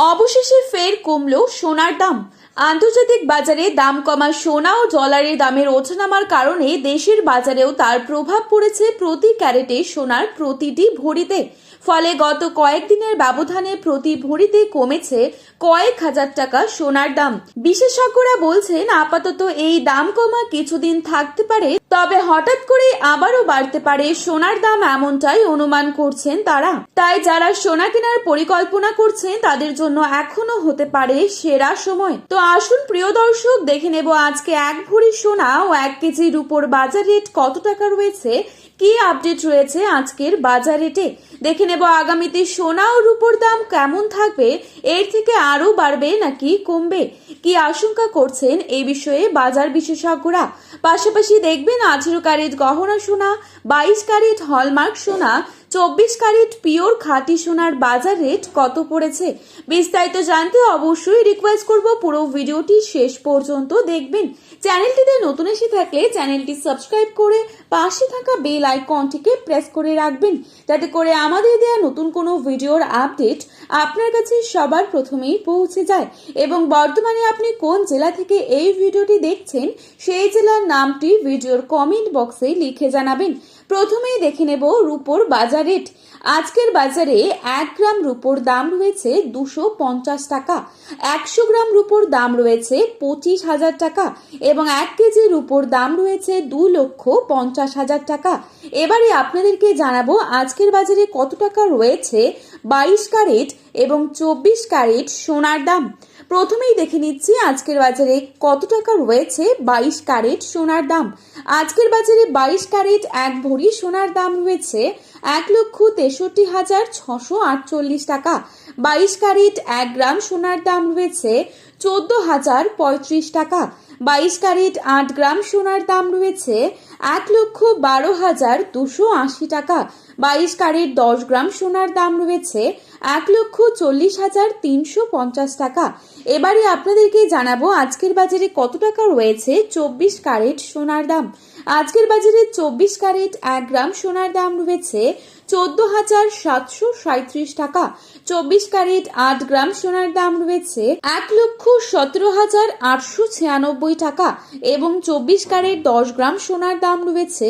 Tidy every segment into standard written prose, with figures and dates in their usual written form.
অবশেষে ফের কমলো সোনার দাম। আন্তর্জাতিক বাজারে দাম কমা সোনা ও ডলারের দামের ওঠানামার কারণে দেশের বাজারেও তার প্রভাব পড়েছে প্রতি ক্যারেটে সোনার প্রতিটি ভরিতে। ফলে গত কয়েকদিনের ব্যবধানে প্রতি ভরিতে কমেছে কয়েক হাজার টাকা সোনার দাম। বিশেষজ্ঞরা বলছেন আপাতত এই দাম কমা কিছুদিন থাকতে পারে, তবে হঠাৎ করে আবারও বাড়তে পারে সোনার দাম, এমনটাই অনুমান করছেন তারা। তাই যারা সোনা কেনার পরিকল্পনা করছেন তাদের জন্য এখনো হতে পারে সেরা সময়। তো আসুন প্রিয় দর্শক, দেখে নেব আজকে এক ভরি সোনা ও 1 কেজি রূপোর বাজার রেট কত টাকা রয়েছে, কি আপডেট রয়েছে আজকের বাজার রেটে। দেখে নেব আগামীতে সোনা ও রূপোর দাম কেমন থাকবে, এর থেকে আরো বাড়বে নাকি কমবে, কি আশঙ্কা করছেন এই বিষয়ে বাজার বিশেষজ্ঞরা। পাশাপাশি দেখবেন 18 ক্যারেট গহনা সোনা, 22 ক্যারেট হলমার্ক সোনা, 24 ক্যারেট পিওর খাঁটি সোনার বাজার রেট কত পড়েছে। বিস্তারিত জানতে অবশ্যই রিকোয়েস্ট করব পুরো ভিডিওটি শেষ পর্যন্ত দেখবেন। চ্যানেলটিতে নতুন এসে থাকলে চ্যানেলটি সাবস্ক্রাইব করে পাশে থাকা বেল আইকনটিকে প্রেস করে রাখবেন, যাতে করে আমাদের দেওয়া নতুন কোনো ভিডিওর আপডেট আপনার কাছে সবার প্রথমেই পৌঁছে যায়। এবং বর্তমানে আপনি কোন জেলা থেকে এই ভিডিওটি দেখছেন সেই জেলার নামটি ভিডিওর কমেন্ট বক্সে লিখে জানাবেন। প্রথমেই দেখে নেব রূপোর বাজার রেট। আজকের বাজারে 1 গ্রাম রূপোর দাম রয়েছে 250 টাকা, 100 গ্রাম রূপোর দাম রয়েছে 25,000 টাকা এবং 1 কেজি রূপোর দাম রয়েছে 2,50,000 টাকা। এবারে আপনাদেরকে জানাবো আজকের বাজারে কত টাকা রয়েছে 22 ক্যারেট এবং 24 ক্যারেট সোনার দাম। প্রথমেই দেখে নিচ্ছি আজকের বাজারে কত টাকা রয়েছে 22 ক্যারেট সোনার দাম। আজকের বাজারে 22 ক্যারেট 1 ভরি সোনার দাম রয়েছে 1,63,648 টাকা। 22 ক্যারেট 1 গ্রাম সোনার দাম রয়েছে 14,035 টাকা। 22 ক্যারেট 8 গ্রাম সোনার দাম রয়েছে 1,12,280 টাকা। 22 ক্যারেট 10 গ্রাম সোনার দাম রয়েছে 1,40,350 টাকা। এবারে আপনাদেরকে জানাবো আজকের বাজারে কত টাকা রয়েছে 24 ক্যারেট সোনার দাম। আজকের বাজারে 24 ক্যারেট 1 গ্রাম সোনার দাম রয়েছে 14,737 টাকা। 24 ক্যারেট 8 গ্রাম সোনার দাম রয়েছে 1,17,896 টাকা এবং 24 ক্যারেট 10 গ্রাম সোনার দাম রয়েছে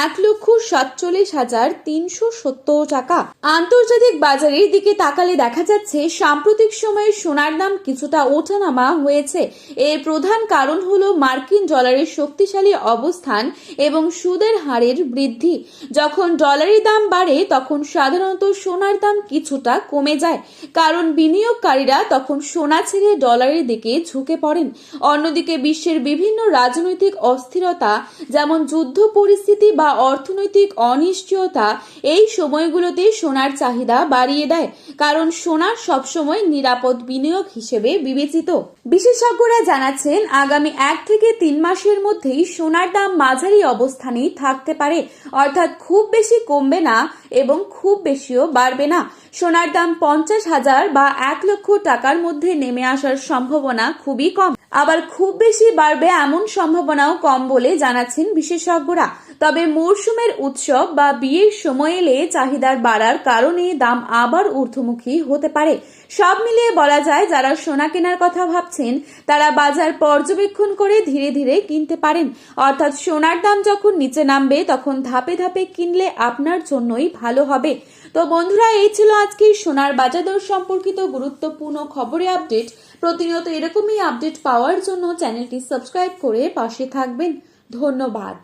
1,47,370 টাকা। আন্তর্জাতিক বাজারের দিকে তাকালে দেখা যাচ্ছে সাম্প্রতিক সময়ে সোনার দাম কিছুটা ওঠানামা হয়েছে। এর প্রধান কারণ হলো মার্কিন ডলারের শক্তিশালী অবস্থান এবং সুদের হারের বৃদ্ধি। যখন ডলারের দাম বাড়ে তখন সাধারণত সোনার দাম কিছুটা কমে যায়, কারণ বিনিয়োগকারীরা তখন সোনা ছেড়ে ডলারের দিকে ঝুঁকে পড়েন। অন্যদিকে বিশ্বের বিভিন্ন রাজনৈতিক অস্থিরতা, যেমন যুদ্ধ পরিস্থিতি বা অর্থনৈতিক অনিশ্চয়তা, এই সময়গুলোতে সোনার চাহিদা বাড়িয়ে দেয়, কারণ সোনা সবসময় নিরাপদ বিনিয়োগ হিসেবে বিবেচিত। বিশেষজ্ঞরা জানাচ্ছেন আগামী 1 থেকে 3 মাসের মধ্যেই সোনার দাম মাঝারি অবস্থানেই থাকতে পারে, অর্থাৎ খুব বেশি কমবে না এবং খুব বেশিও বাড়বে না। সোনার দাম 50,000 বা 1 লক্ষ টাকার মধ্যে নেমে আসার সম্ভাবনা খুবই কম, আবার খুব বেশি বাড়বে এমন সম্ভাবনাও কম বলে জানাচ্ছেন বিশেষজ্ঞরা। তবে মরশুমের উৎসব বা বিয়ের সময় এলে চাহিদার বাড়ার কারণে দাম আবার ঊর্ধ্বমুখী হতে পারে। সব মিলিয়ে বলা যায় যারা সোনা কেনার কথা ভাবছেন তারা বাজার পর্যবেক্ষণ করে ধীরে ধীরে কিনতে পারেন, অর্থাৎ সোনার দাম যখন নিচে নামবে তখন ধাপে ধাপে কিনলে আপনার জন্যই ভালো হবে। তো বন্ধুরা, এই ছিল আজকে সোনার বাজার দর সম্পর্কিত গুরুত্বপূর্ণ খবরের আপডেট। প্রতিনিয়ত এরকমই আপডেট পাওয়ার জন্য চ্যানেলটি সাবস্ক্রাইব করে পাশে থাকবেন। ধন্যবাদ।